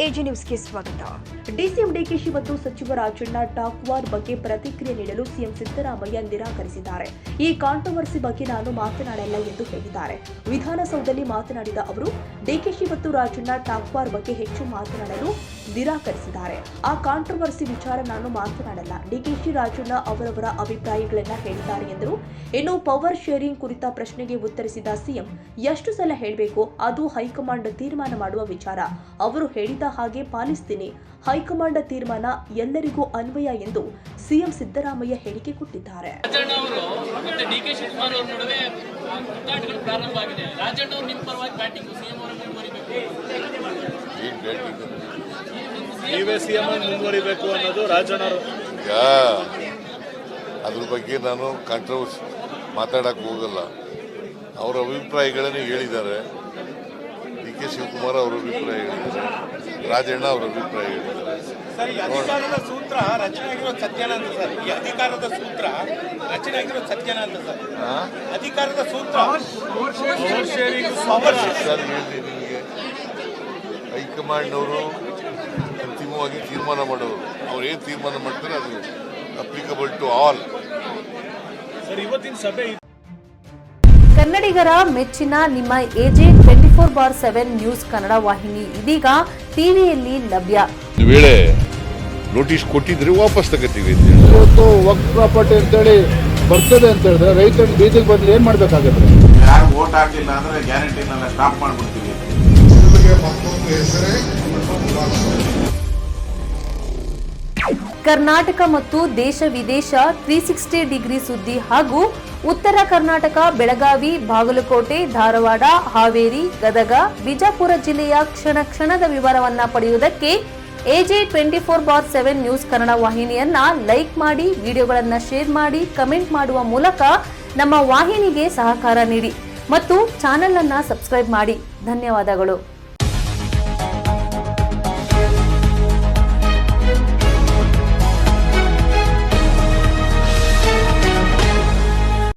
AG ನ್ಯೂಸ್ಗೆ ಸ್ವಾಗತ. DCM DKShi ಮತ್ತು ಸಚಿವ ರಾಜಣ್ಣ ಟಾಕ್ ವಾರ್ ಬಗ್ಗೆ ಪ್ರತಿಕ್ರಿಯೆ ನೀಡಲು ಸಿಎಂ ಸಿದ್ದರಾಮಯ್ಯ ನಿರಾಕರಿಸಿದ್ದಾರೆ. ಈ ಕಾಂಟ್ರವರ್ಸಿ ಬಗ್ಗೆ ನಾನು ಮಾತನಾಡಲ್ಲ ಎಂದು ಹೇಳಿದ್ದಾರೆ. ವಿಧಾನಸೌಧದಲ್ಲಿ ಮಾತನಾಡಿದ ಅವರು ಡಿಕೆಶಿ ಮತ್ತು ರಾಜಣ್ಣ ಟಾಕ್ ವಾರ್ ಬಗ್ಗೆ ಹೆಚ್ಚು ಮಾತನಾಡಲು ನಿರಾಕರಿಸಿದ್ದಾರೆ. ಆ ಕಾಂಟ್ರವರ್ಸಿ ವಿಚಾರ ನಾನು ಮಾತನಾಡಲ್ಲ. ಡಿಕೆಶಿ ರಾಜಣ್ಣ ಅವರವರ ಅಭಿಪ್ರಾಯಗಳನ್ನ ಹೇಳಿದ್ದಾರೆ ಎಂದರು. ಇನ್ನು ಪವರ್ ಶೇರಿಂಗ್ ಕುರಿತ ಪ್ರಶ್ನೆಗೆ ಉತ್ತರಿಸಿದ ಸಿಎಂ, ಎಷ್ಟು ಸಲ ಹೇಳಬೇಕು, ಅದು ಹೈಕಮಾಂಡ್ ತೀರ್ಮಾನ ಮಾಡುವ ವಿಚಾರ. ಅವರು ಹೇಳಿದ ಹಾಗೆ ಪಾಲಿಸ್ತೀನಿ. ಹೈಕಮಾಂಡ್ ತೀರ್ಮಾನ ಎಲ್ಲರಿಗೂ ಅನ್ವಯ ಎಂದು ಸಿಎಂ ಸಿದ್ದರಾಮಯ್ಯ ಹೇಳಿಕೆ ಕೊಟ್ಟಿದ್ದಾರೆ. ಮುಂದುವರಿಬೇಕು ಅನ್ನೋದು ರಾಜಣ್ಣ ಅದ್ರ ಬಗ್ಗೆ ನಾನು ಕಾಂಟ್ರವರ್ಸಿ ಮಾತಾಡಕ್ಕೆ ಹೋಗಲ್ಲ. ಅವರ ಅಭಿಪ್ರಾಯಗಳನ್ನೇ ಹೇಳಿದ್ದಾರೆ. ಡಿ ಕೆ ಶಿವಕುಮಾರ್ ಅವರ ಅಭಿಪ್ರಾಯ ಹೇಳಿದ್ದಾರೆ, ರಾಜಣ್ಣ ಅವರ ಅಭಿಪ್ರಾಯ ಹೇಳಿದ್ದಾರೆ. ಅಧಿಕಾರದ ಸೂತ್ರ ರಚನೆ ಆಗಿರೋ ಸತ್ಯನ ಅಂತ ಸರ್. ಈ ಅಧಿಕಾರದ ಸೂತ್ರ ರಚನೆ ಆಗಿರೋ ಸತ್ಯನ ಅಂತ ಸರ್. ಅಧಿಕಾರದ ಸೂತ್ರ ಸರ್ ಹೇಳಿ ನಿಮಗೆ, ಹೈಕಮಾಂಡ್ ಅವರು ಅಂತಿಮವಾಗಿ ತೀರ್ಮಾನ ಮಾಡೋರು. ಅವ್ರು ಏನು ತೀರ್ಮಾನ ಮಾಡ್ತಾರೆ ಅದು ಅಪ್ಲಿಕಬಲ್ ಟು ಆಲ್. ಸರ್, ಇವತ್ತಿನ ಸಭೆ ಕನ್ನಡಿಗರ ಮೆಚ್ಚಿನ ನಿಮ್ಮ ಎಜೆ 24/7 ನ್ಯೂಸ್ ಕನ್ನಡ ವಾಹಿನಿ ಇದೀಗ ಟಿವಿಯಲ್ಲಿ ಲಭ್ಯ. ವೇಳೆ ನೋಟಿಸ್ ಕೊಟ್ಟಿದ್ರೆ ವಾಪಸ್ ತಗೋತೀವಿ. ಇವತ್ತು ವಕ್ಫ್ ಪ್ರಾಪರ್ಟಿ ಅಂತೇಳಿ ಬರ್ತದೆ ಅಂತ ಹೇಳಿದ್ರೆ ರೈತರ ಬೀದಿಗೆ ಬದಲು ಏನ್ ಮಾಡ್ಬೇಕಾಗತ್ತೆ? ಯಾರು ವೋಟ್ ಹಾಕಿಲ್ಲ ಅಂದ್ರೆ ಗ್ಯಾರಂಟಿನೆಲ್ಲ ಸ್ಟಾಪ್ ಮಾಡ್ಬಿಡ್ತೀವಿ. ಕರ್ನಾಟಕ ಮತ್ತು ದೇಶ ವಿದೇಶ 360 ಡಿಗ್ರಿ ಸುದ್ದಿ ಹಾಗೂ ಉತ್ತರ ಕರ್ನಾಟಕ, ಬೆಳಗಾವಿ, ಬಾಗಲಕೋಟೆ, ಧಾರವಾಡ, ಹಾವೇರಿ, ಗದಗ, ಬಿಜಾಪುರ ಜಿಲ್ಲೆಯ ಕ್ಷಣ ಕ್ಷಣದ ವಿವರವನ್ನ ಪಡೆಯುವುದಕ್ಕೆ ಎಜೆ 24/7 ನ್ಯೂಸ್ ಕನ್ನಡ ವಾಹಿನಿಯನ್ನ ಲೈಕ್ ಮಾಡಿ, ವಿಡಿಯೋಗಳನ್ನ ಶೇರ್ ಮಾಡಿ, ಕಮೆಂಟ್ ಮಾಡುವ ಮೂಲಕ ನಮ್ಮ ವಾಹಿನಿಗೆ ಸಹಕಾರ ನೀಡಿ ಮತ್ತು ಚಾನೆಲ್ ಅನ್ನ ಸಬ್ಸ್ಕ್ರೈಬ್ ಮಾಡಿ. ಧನ್ಯವಾದಗಳು.